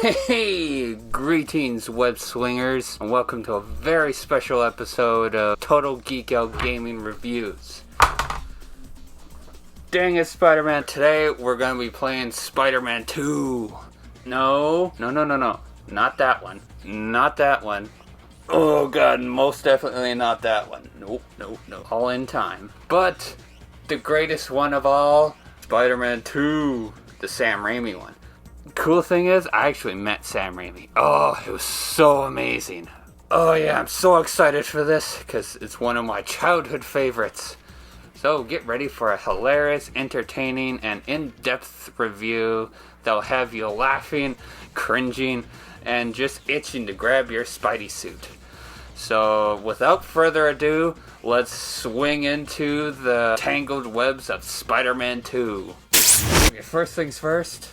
Hey, greetings web swingers, and welcome to a very special episode of Total Geek Out Gaming Reviews. Dang it, Spider-Man, today we're going to be playing Spider-Man 2. No, not that one. Not that one. Oh god, most definitely not that one. Nope. All in time. But the greatest one of all, Spider-Man 2, the Sam Raimi one. Cool thing is, I actually met Sam Raimi. Oh, it was so amazing. Oh yeah, I'm so excited for this because it's one of my childhood favorites. So get ready for a hilarious, entertaining, and in-depth review that'll have you laughing, cringing, and just itching to grab your Spidey suit. So without further ado, let's swing into the tangled webs of Spider-Man 2. Okay, first things first.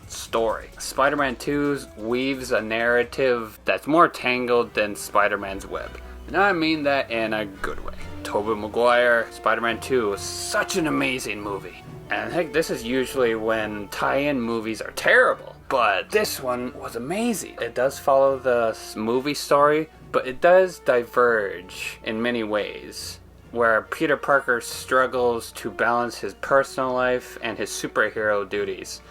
Story. Spider-Man 2 weaves a narrative that's more tangled than Spider-Man's web. And I mean that in a good way. Tobey Maguire, Spider-Man 2 is such an amazing movie. And heck, this is usually when tie-in movies are terrible. But this one was amazing. It does follow the movie story, but it does diverge in many ways, where Peter Parker struggles to balance his personal life and his superhero duties.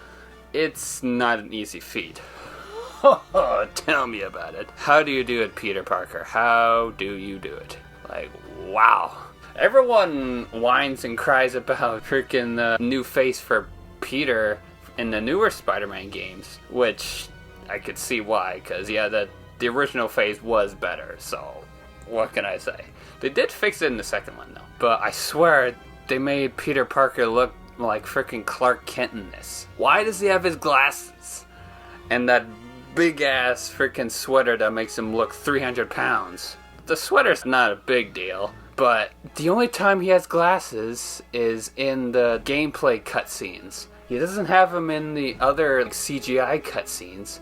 It's not an easy feat. Tell me about it. How do you do it, Peter Parker? How do you do it? Like, wow. Everyone whines and cries about freaking the new face for Peter in the newer Spider-Man games, which I could see why, because yeah, the original face was better, so what can I say? They did fix it in the second one though, but I swear they made Peter Parker look like freaking Clark Kent in this. Why does he have his glasses and that big ass freaking sweater that makes him look 300 pounds? The sweater's not a big deal, but the only time he has glasses is in the gameplay cutscenes. He doesn't have them in the other CGI cutscenes,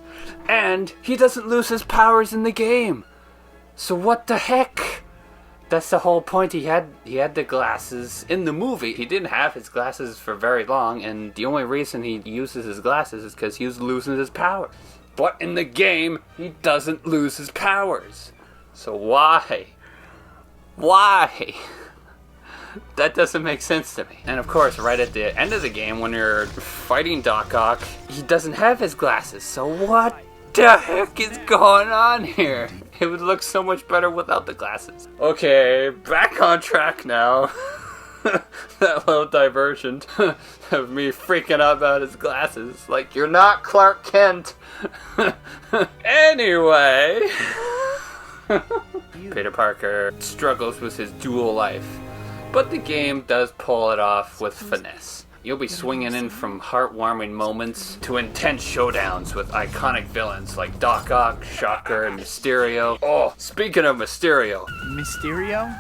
and he doesn't lose his powers in the game. So what the heck? That's the whole point. He had the glasses in the movie. He didn't have his glasses for very long, and the only reason he uses his glasses is because he was losing his powers. But in the game, he doesn't lose his powers. So why? Why? That doesn't make sense to me. And of course, right at the end of the game, when you're fighting Doc Ock, he doesn't have his glasses. So what the heck is going on here? It would look so much better without the glasses. Okay, back on track now. That little diversion of me freaking out about his glasses. Like, you're not Clark Kent. Anyway. Peter Parker struggles with his dual life, but the game does pull it off with finesse. You'll be swinging in from heartwarming moments to intense showdowns with iconic villains like Doc Ock, Shocker, and Mysterio. Oh, speaking of Mysterio. Mysterio?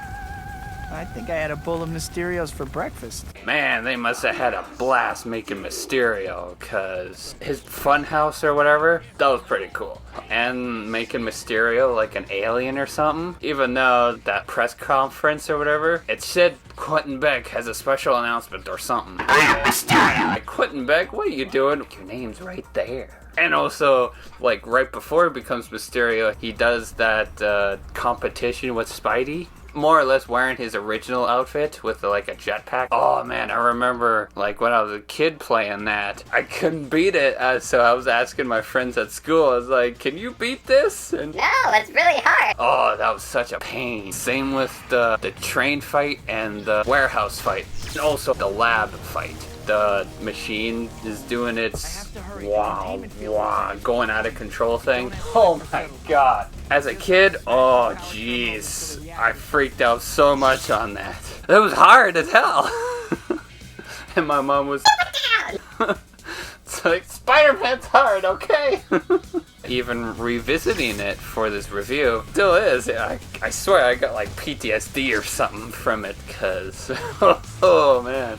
I think I had a bowl of Mysterios for breakfast. Man, they must have had a blast making Mysterio, because his funhouse or whatever, that was pretty cool. And making Mysterio like an alien or something, even though that press conference or whatever, it said Quentin Beck has a special announcement or something. Like, Quentin Beck, what are you doing? Your name's right there. And also, like, right before he becomes Mysterio, he does that competition with Spidey, more or less wearing his original outfit with like a jetpack. Oh man, I remember like when I was a kid playing that. I couldn't beat it, so I was asking my friends at school, I was like, can you beat this? And no, it's really hard. Oh, that was such a pain. Same with the train fight and the warehouse fight. And also the lab fight. The machine is doing its going out of control thing. Oh my god. As a kid, oh jeez, I freaked out so much on that. It was hard as hell. And my mom was it's like, Spider-Man's hard, okay? Even revisiting it for this review, still is. I swear I got like PTSD or something from it, because oh man.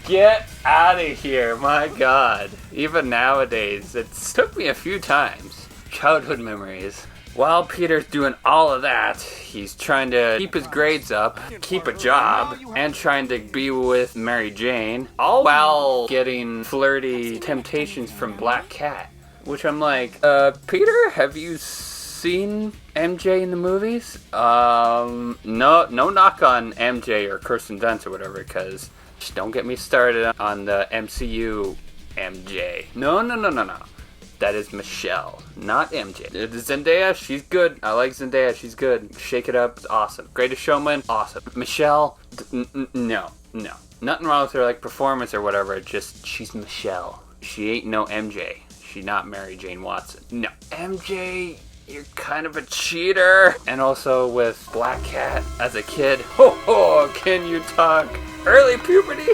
Get out of here, my god. Even nowadays, it took me a few times. Childhood memories. While Peter's doing all of that, he's trying to keep his grades up, keep a job, and trying to be with Mary Jane, all while getting flirty temptations from Black Cat. Which I'm like, Peter, have you seen MJ in the movies? No knock on MJ or Kirsten Dunst or whatever, because don't get me started on the MCU MJ. No. That is Michelle, not MJ. Zendaya, she's good. I like Zendaya, she's good. Shake It Up, it's awesome. Greatest Showman, awesome. Michelle, no. Nothing wrong with her like performance or whatever, just she's Michelle. She ain't no MJ. She not Mary Jane Watson. No. MJ, you're kind of a cheater. And also with Black Cat as a kid, can you talk early puberty?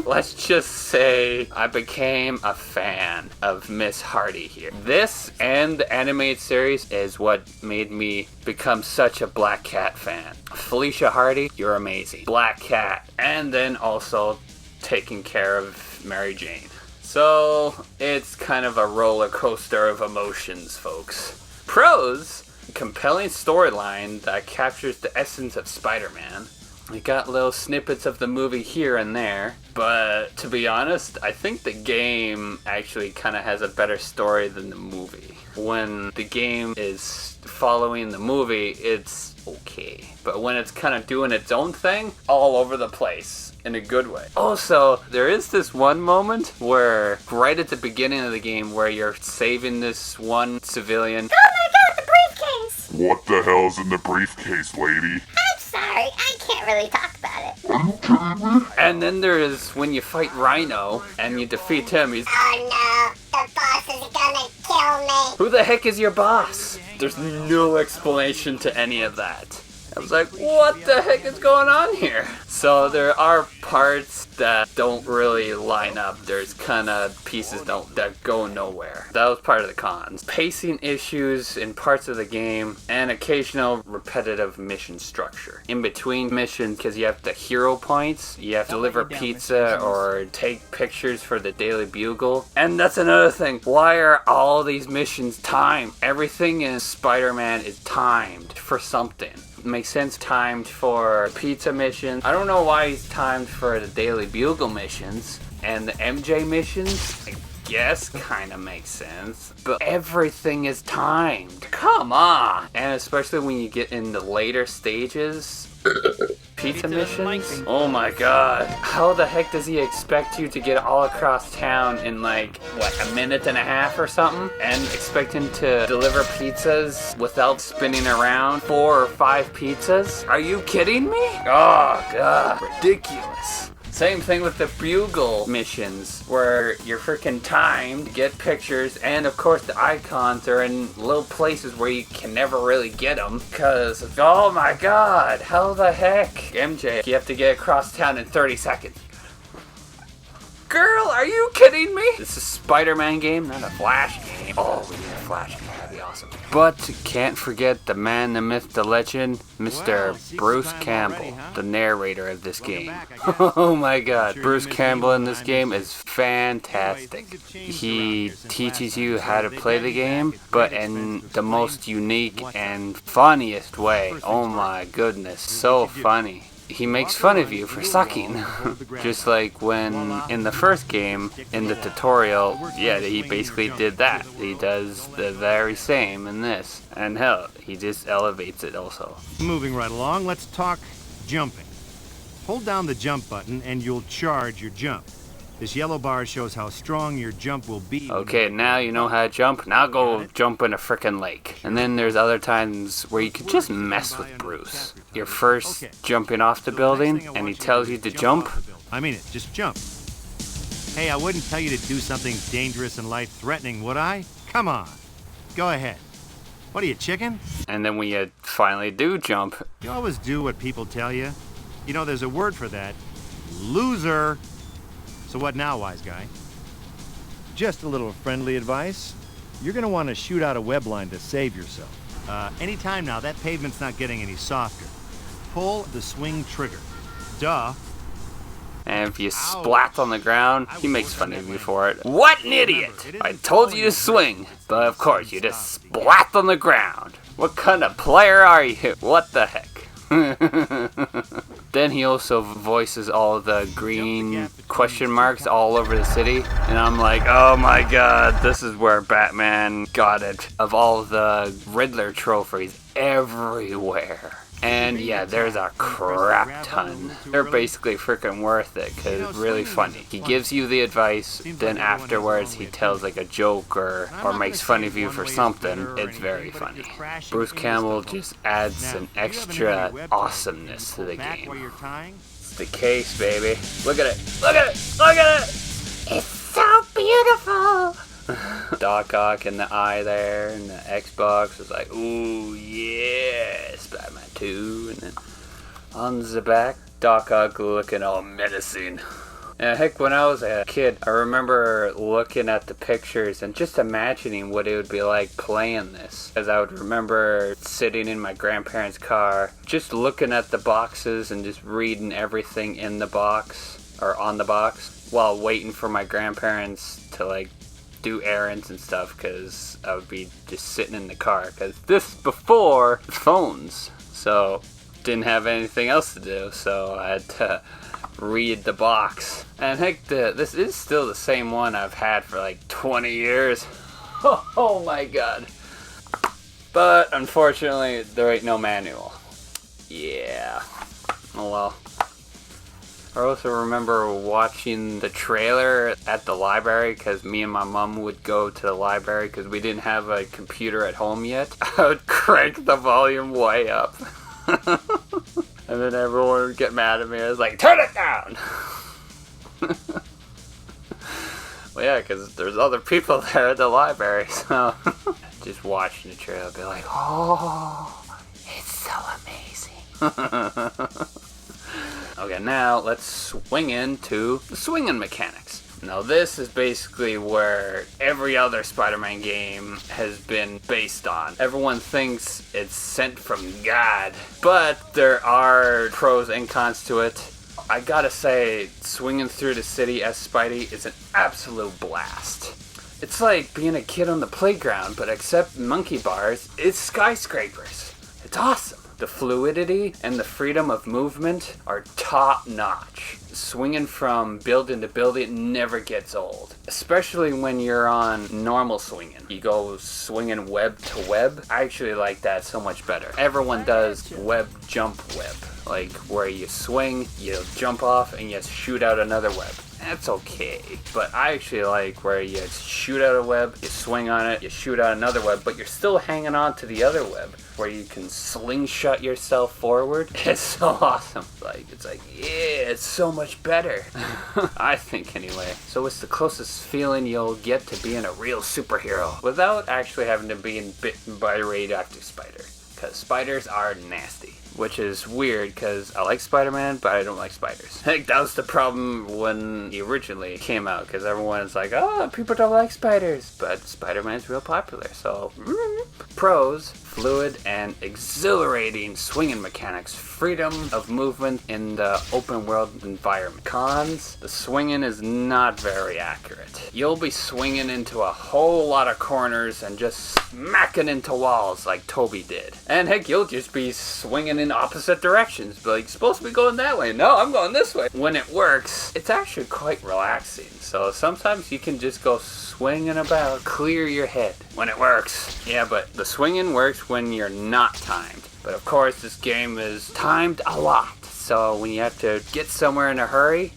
Let's just say I became a fan of Miss Hardy here. This and the animated series is what made me become such a Black Cat fan. Felicia Hardy, you're amazing. Black Cat, and then also taking care of Mary Jane. So it's kind of a roller coaster of emotions, folks. Pros, compelling storyline that captures the essence of Spider-Man. We got little snippets of the movie here and there, but to be honest, I think the game actually kind of has a better story than the movie. When the game is following the movie, it's okay. But when it's kind of doing its own thing, all over the place, in a good way. Also, there is this one moment where, right at the beginning of the game, where you're saving this one civilian. Oh my god, the briefcase! What the hell's in the briefcase, lady? I'm sorry, I can't really talk about it. And then there is when you fight Rhino, and you defeat him, he's... Oh no, the boss is gonna kill me. Who the heck is your boss? There's no explanation to any of that. I was like, what the heck is going on here? So there are parts that don't really line up. There's kind of pieces that go nowhere. That was part of the cons. Pacing issues in parts of the game and occasional repetitive mission structure. In between missions, because you have the hero points, you have to deliver pizza or take pictures for the Daily Bugle. And that's another thing. Why are all these missions timed? Everything in Spider-Man is timed for something. Makes sense, timed for pizza missions. I don't know why he's timed for the Daily Bugle missions. And the MJ missions, I guess, kind of makes sense. But everything is timed. Come on! And especially when you get in the later stages, pizza missions? Oh my god. How the heck does he expect you to get all across town in like, what, a minute and a half or something? And expect him to deliver pizzas without spinning around 4 or 5 pizzas? Are you kidding me? Oh god, ridiculous. Same thing with the Bugle missions, where you're freaking timed to get pictures, and of course the icons are in little places where you can never really get them, because, oh my god, how the heck? MJ, you have to get across town in 30 seconds. Girl, are you kidding me? This is a Spider-Man game, not a Flash game. Oh, we need a Flash game, that'd be awesome. But can't forget the man, the myth, the legend, Mr. Bruce Campbell, the narrator of this game. Oh my god, Bruce Campbell in this game is fantastic. He teaches you how to play the game, but in the most unique and funniest way. Oh my goodness, so funny. He makes fun of you for sucking. Just like when in the first game, in the tutorial, yeah, he basically did that. He does the very same in this. And hell, he just elevates it also. Moving right along, let's talk jumping. Hold down the jump button and you'll charge your jump. This yellow bar shows how strong your jump will be. Okay, now you know how to jump. Now go jump in a frickin' lake. And then there's other times where you can just mess with Bruce. You're first jumping off the building, and he tells you to jump. I mean it, just jump. Hey, I wouldn't tell you to do something dangerous and life-threatening, would I? Come on, go ahead. What are you, chicken? And then when you finally do jump... You always do what people tell you. You know, there's a word for that. Loser. So what now, wise guy? Just a little friendly advice. You're gonna want to shoot out a web line to save yourself. Anytime now, that pavement's not getting any softer. Pull the swing trigger. Duh. And if you splat on the ground, he makes fun of you for it. What an idiot! I told you to swing, but of course you just splat on the ground. What kind of player are you? What the heck? Then he also voices all the green question marks all over the city. And I'm like, oh my god, this is where Batman got it. Of all the Riddler trophies everywhere. And yeah, there's a crap ton. They're basically freaking worth it, because it's really funny. He gives you the advice, then afterwards he tells like a joke or makes fun of you for something. It's very funny. Bruce Campbell just adds an extra awesomeness to the game. It's the case, baby. Look at it. Look at it. Look at it. It's so beautiful. Doc Ock in the eye there, and the Xbox was like, ooh, yes, Batman 2. And then on the back, Doc Ock looking all menacing. And heck, when I was a kid, I remember looking at the pictures and just imagining what it would be like playing this. As I would remember sitting in my grandparents' car, just looking at the boxes and just reading everything in the box, or on the box, while waiting for my grandparents to like do errands and stuff, because I would be just sitting in the car, because this before phones, so didn't have anything else to do, so I had to read the box. And heck, this is still the same one I've had for like 20 years. Oh my god. But unfortunately there ain't no manual. Yeah. Oh well. I also remember watching the trailer at the library, because me and my mom would go to the library because we didn't have a computer at home yet. I would crank the volume way up. And then everyone would get mad at me. I was like, turn it down! Well, yeah, because there's other people there at the library, so just watching the trailer, I'd be like, oh, it's so amazing. Okay, now let's swing into the swinging mechanics. Now this is basically where every other Spider-Man game has been based on. Everyone thinks it's sent from God, but there are pros and cons to it. I gotta say, swinging through the city as Spidey is an absolute blast. It's like being a kid on the playground, but except monkey bars, it's skyscrapers. It's awesome. The fluidity and the freedom of movement are top notch. Swinging from building to building never gets old. Especially when you're on normal swinging. You go swinging web to web. I actually like that so much better. Everyone does web jump web. Like where you swing, you jump off, and you shoot out another web. That's okay. But I actually like where you shoot out a web, you swing on it, you shoot out another web, but you're still hanging on to the other web, where you can slingshot yourself forward. It's so awesome. It's like, yeah, it's so much better. I think anyway. So it's the closest feeling you'll get to being a real superhero without actually having to be bitten by a radioactive spider. Because spiders are nasty. Which is weird, because I like Spider-Man, but I don't like spiders. Heck, that was the problem when he originally came out, because everyone's like, oh, people don't like spiders, but Spider-Man's real popular, so... Pros, fluid and exhilarating swinging mechanics, freedom of movement in the open world environment. Cons, the swinging is not very accurate. You'll be swinging into a whole lot of corners and just smacking into walls like Toby did. And heck, you'll just be swinging in opposite directions, but like, supposed to be going that way. No, I'm going this way. When it works, it's actually quite relaxing. So sometimes you can just go swinging about, clear your head when it works. Yeah, but the swinging works when you're not timed. But of course, this game is timed a lot. So when you have to get somewhere in a hurry,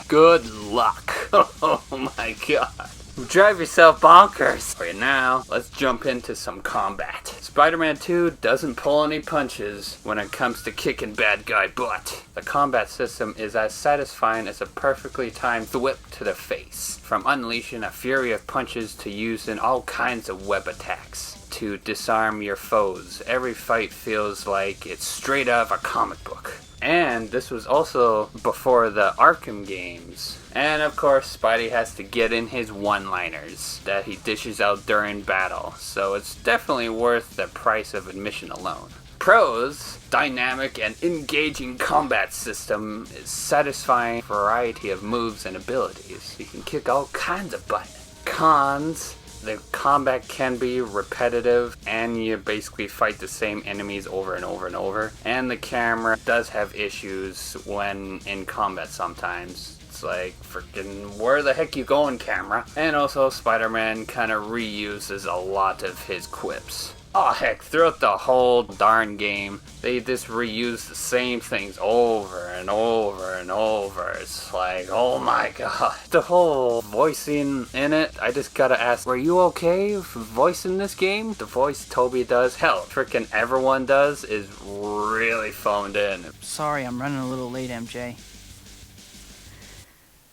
good luck. Oh my god. Drive yourself bonkers. Okay, now let's jump into some combat. Spider-Man 2 doesn't pull any punches when it comes to kicking bad guy butt. The combat system is as satisfying as a perfectly timed whip to the face. From unleashing a fury of punches to using all kinds of web attacks to disarm your foes. Every fight feels like it's straight out of a comic book. And this was also before the Arkham games. And of course, Spidey has to get in his one-liners that he dishes out during battle. So it's definitely worth the price of admission alone. Pros, dynamic and engaging combat system is satisfying variety of moves and abilities. You can kick all kinds of butt. Cons, the combat can be repetitive and you basically fight the same enemies over and over and over. And the camera does have issues when in combat sometimes. It's like, freaking, where the heck you going, camera? And also Spider-Man kind of reuses a lot of his quips. Oh heck, throughout the whole darn game, they just reuse the same things over and over and over. It's like, oh my god. The whole voicing in it, I just gotta ask, were you okay with voicing this game? The voice Toby does, hell, freaking everyone does, is really phoned in. Sorry, I'm running a little late, MJ.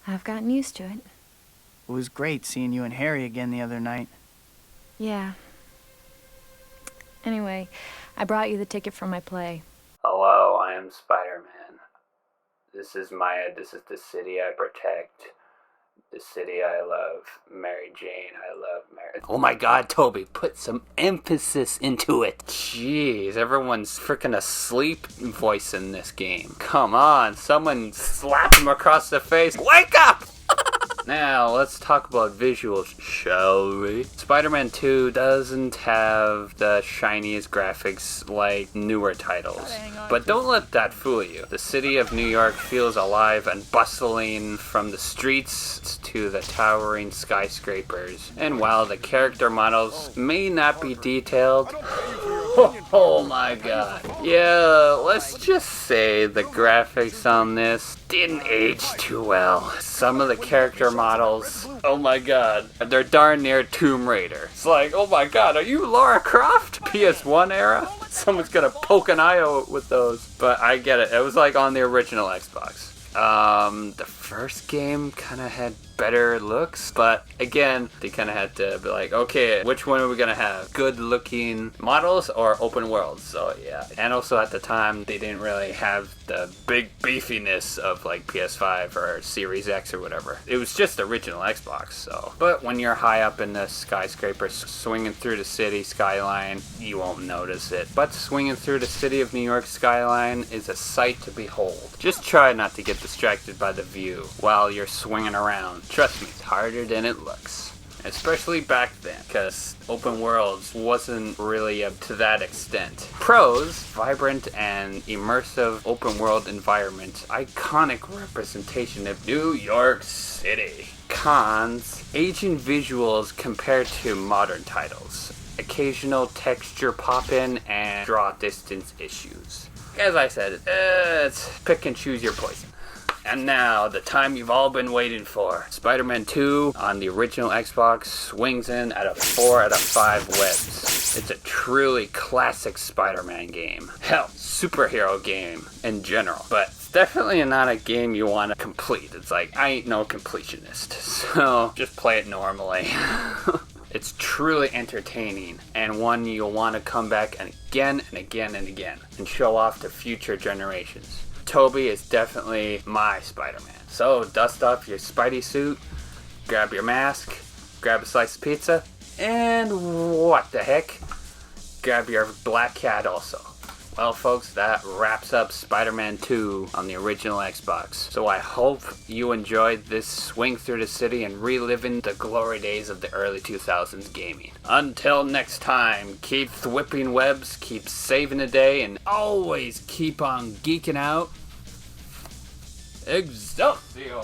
I've gotten used to it. It was great seeing you and Harry again the other night. Yeah. Anyway, I brought you the ticket for my play. Hello, I am Spider-Man. This is Maya, this is the city I protect. The city I love. Mary Jane, I love Mary. Oh my god, Toby, put some emphasis into it. Jeez, everyone's freaking asleep voicing this game. Come on, someone slap him across the face. Wake up! Now, let's talk about visuals, shall we? Spider-Man 2 doesn't have the shiniest graphics like newer titles. But don't let that fool you. The city of New York feels alive and bustling from the streets to the towering skyscrapers. And while the character models may not be detailed, oh my god. Yeah, let's just say the graphics on this didn't age too well. Some of the character models, oh my god, they're darn near Tomb Raider. It's like, oh my god, are you Lara Croft? PS1 era? Someone's gonna poke an eye out with those. But I get it, it was like on the original Xbox. The first game kind of had better looks, but again, they kind of had to be like, okay, which one are we gonna have? Good looking models or open worlds? So yeah. And also at the time, they didn't really have the big beefiness of like PS5 or Series X or whatever. It was just original Xbox, so. But when you're high up in the skyscrapers, swinging through the city skyline, you won't notice it. But swinging through the city of New York skyline is a sight to behold. Just try not to get distracted by the view while you're swinging around. Trust me, it's harder than it looks. Especially back then, because open worlds wasn't really up to that extent. Pros, vibrant and immersive open world environment, iconic representation of New York City. Cons, aging visuals compared to modern titles. Occasional texture pop-in and draw distance issues. As I said, it's pick and choose your poison. And now, the time you've all been waiting for. Spider-Man 2 on the original Xbox swings in at a 4 out of 5 webs. It's a truly classic Spider-Man game. Hell, superhero game in general. But it's definitely not a game you want to complete. It's like, I ain't no completionist. So, just play it normally. It's truly entertaining and one you'll want to come back and again and again and again and show off to future generations. Toby is definitely my Spider-Man. So dust off your Spidey suit, grab your mask, grab a slice of pizza, and what the heck, grab your black cat also. Well folks, that wraps up Spider-Man 2 on the original Xbox. So I hope you enjoyed this swing through the city and reliving the glory days of the early 2000s gaming. Until next time, keep whipping webs, keep saving the day, and always keep on geeking out. Excelsior!